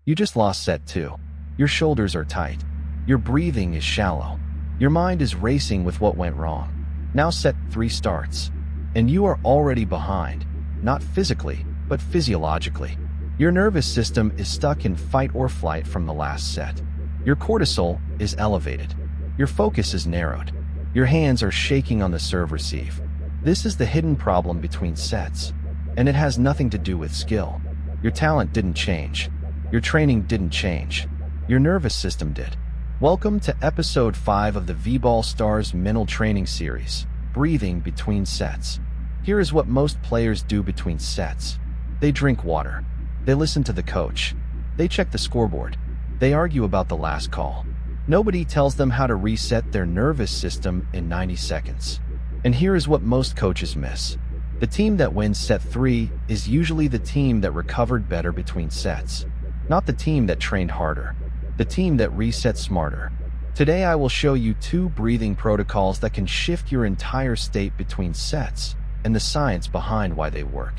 You just lost set 2. Your shoulders are tight. Your breathing is shallow. Your mind is racing with what went wrong. Now set 3 starts. And you are already behind, not physically, but physiologically. Your nervous system is stuck in fight or flight from the last set. Your cortisol is elevated. Your focus is narrowed. Your hands are shaking on the serve-receive. This is the hidden problem between sets, and it has nothing to do with skill. Your talent didn't change. Your training didn't change. Your nervous system did. Welcome to episode 5 of the VBallStars mental training series, breathing between sets. Here is what most players do between sets. They drink water. They listen to the coach. They check the scoreboard. They argue about the last call. Nobody tells them how to reset their nervous system in 90 seconds. And here is what most coaches miss. The team that wins set 3 is usually the team that recovered better between sets. Not the team that trained harder. The team that resets smarter. Today I will show you 2 breathing protocols that can shift your entire state between sets and the science behind why they work.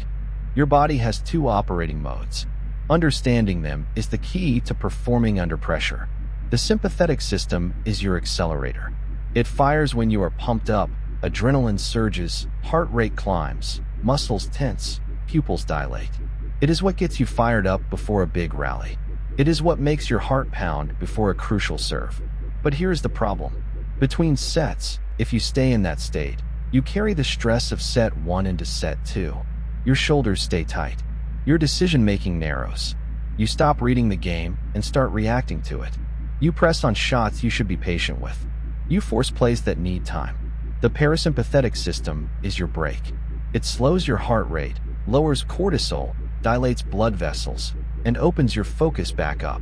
Your body has 2 operating modes. Understanding them is the key to performing under pressure. The sympathetic system is your accelerator. It fires when you are pumped up, adrenaline surges, heart rate climbs, muscles tense, pupils dilate. It is what gets you fired up before a big rally. It is what makes your heart pound before a crucial serve. But here's the problem. Between sets, if you stay in that state, you carry the stress of set 1 into set 2. Your shoulders stay tight. Your decision-making narrows. You stop reading the game and start reacting to it. You press on shots you should be patient with. You force plays that need time. The parasympathetic system is your brake. It slows your heart rate, lowers cortisol, dilates blood vessels, and opens your focus back up.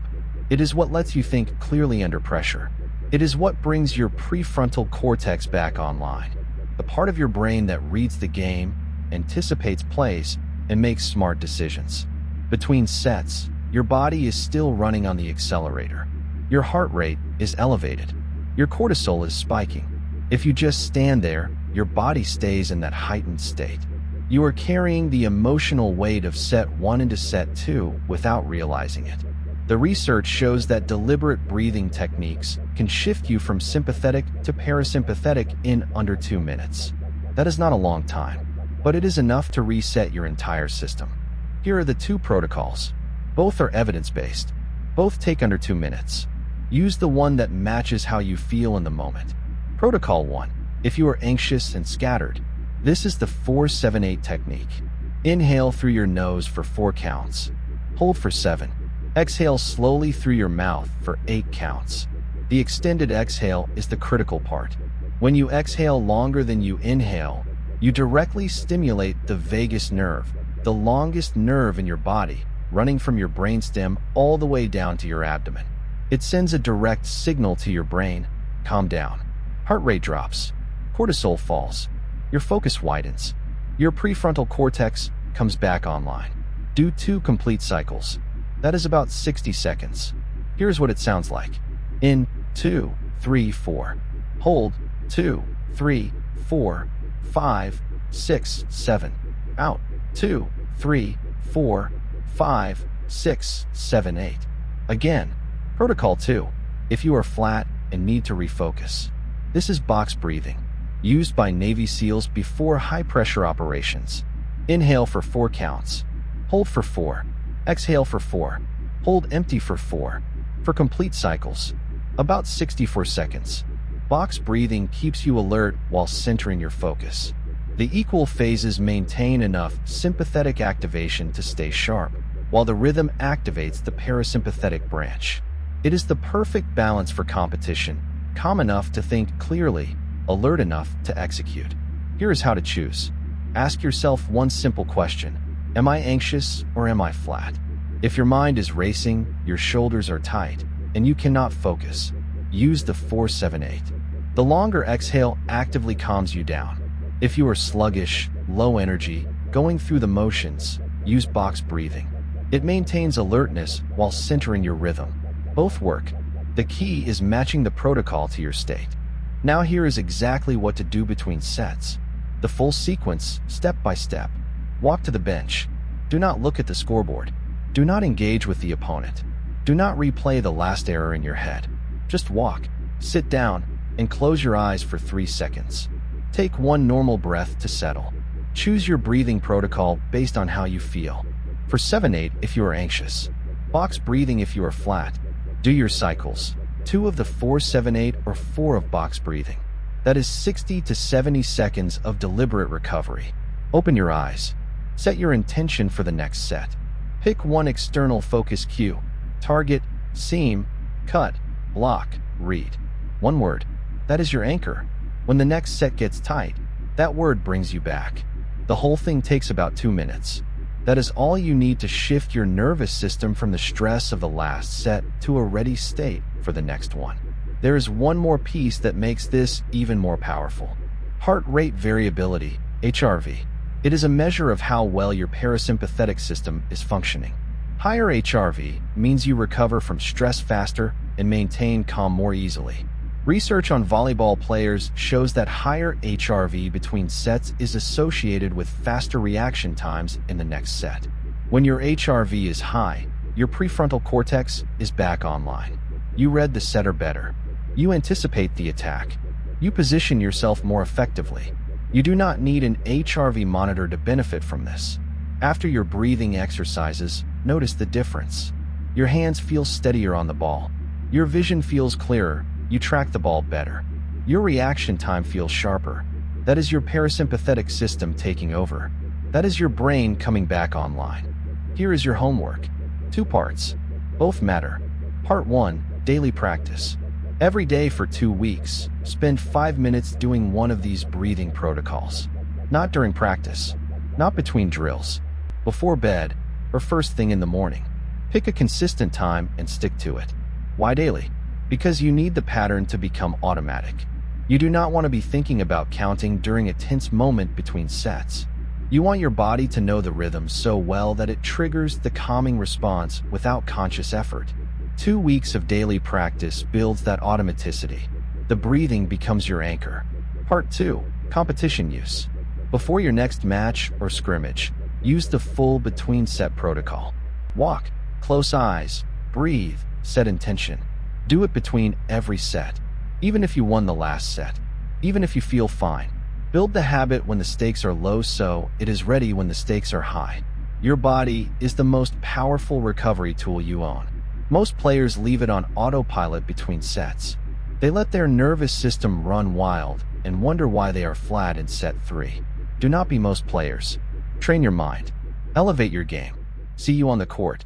It is what lets you think clearly under pressure. It is what brings your prefrontal cortex back online, the part of your brain that reads the game, anticipates plays, and makes smart decisions. Between sets, your body is still running on the accelerator. Your heart rate is elevated. Your cortisol is spiking. If you just stand there, your body stays in that heightened state. You are carrying the emotional weight of set 1 into set 2 without realizing it. The research shows that deliberate breathing techniques can shift you from sympathetic to parasympathetic in under 2 minutes. That is not a long time, but it is enough to reset your entire system. Here are the 2 protocols. Both are evidence-based. Both take under 2 minutes. Use the one that matches how you feel in the moment. Protocol 1. If you are anxious and scattered, this is the 4-7-8 technique. Inhale through your nose for 4 counts. Hold for 7. Exhale slowly through your mouth for 8 counts. The extended exhale is the critical part. When you exhale longer than you inhale, you directly stimulate the vagus nerve, the longest nerve in your body, running from your brainstem all the way down to your abdomen. It sends a direct signal to your brain, calm down. Heart rate drops. Cortisol falls. Your focus widens. Your prefrontal cortex comes back online. Do 2 complete cycles. That is about 60 seconds. Here's what it sounds like. In 2, 3, 4. Hold 2, 3, 4, 5, 6, 7. Out 2, 3, 4, 5, 6, 7, 8. Again. Protocol 2. If you are flat and need to refocus. This is box breathing, used by Navy SEALs before high-pressure operations. Inhale for 4 counts. Hold for 4. Exhale for 4. Hold empty for 4. For complete cycles, about 64 seconds. Box breathing keeps you alert while centering your focus. The equal phases maintain enough sympathetic activation to stay sharp, while the rhythm activates the parasympathetic branch. It is the perfect balance for competition, calm enough to think clearly, alert enough to execute. Here is how to choose. Ask yourself one simple question. Am I anxious or am I flat? If your mind is racing, your shoulders are tight, and you cannot focus, use the 4-7-8. The longer exhale actively calms you down. If you are sluggish, low energy, going through the motions, use box breathing. It maintains alertness while centering your rhythm. Both work. The key is matching the protocol to your state. Now here is exactly what to do between sets. The full sequence, step by step. Walk to the bench. Do not look at the scoreboard. Do not engage with the opponent. Do not replay the last error in your head. Just walk, sit down, and close your eyes for 3 seconds. Take one normal breath to settle. Choose your breathing protocol based on how you feel. For 7-8 if you are anxious. Box breathing if you are flat. Do your cycles. 2 of the 4-7-8 or 4 of box breathing. That is 60 to 70 seconds of deliberate recovery. Open your eyes. Set your intention for the next set. Pick one external focus cue. Target, seam, cut, block, read. One word. That is your anchor. When the next set gets tight, that word brings you back. The whole thing takes about 2 minutes. That is all you need to shift your nervous system from the stress of the last set to a ready state for the next one. There is one more piece that makes this even more powerful. Heart rate variability, HRV. It is a measure of how well your parasympathetic system is functioning. Higher HRV means you recover from stress faster and maintain calm more easily. Research on volleyball players shows that higher HRV between sets is associated with faster reaction times in the next set. When your HRV is high, your prefrontal cortex is back online. You read the setter better. You anticipate the attack. You position yourself more effectively. You do not need an HRV monitor to benefit from this. After your breathing exercises, notice the difference. Your hands feel steadier on the ball. Your vision feels clearer. You track the ball better. Your reaction time feels sharper. That is your parasympathetic system taking over. That is your brain coming back online. Here is your homework. 2 parts. Both matter. Part 1, daily practice. Every day for 2 weeks, spend 5 minutes doing one of these breathing protocols. Not during practice. Not between drills. Before bed, or first thing in the morning. Pick a consistent time and stick to it. Why daily? Because you need the pattern to become automatic. You do not want to be thinking about counting during a tense moment between sets. You want your body to know the rhythm so well that it triggers the calming response without conscious effort. 2 weeks of daily practice builds that automaticity. The breathing becomes your anchor. Part 2, competition use. Before your next match or scrimmage, use the full between set protocol. Walk, close eyes, breathe, set intention. Do it between every set, even if you won the last set, even if you feel fine. Build the habit when the stakes are low so it is ready when the stakes are high. Your body is the most powerful recovery tool you own. Most players leave it on autopilot between sets. They let their nervous system run wild and wonder why they are flat in set 3. Do not be most players. Train your mind. Elevate your game. See you on the court.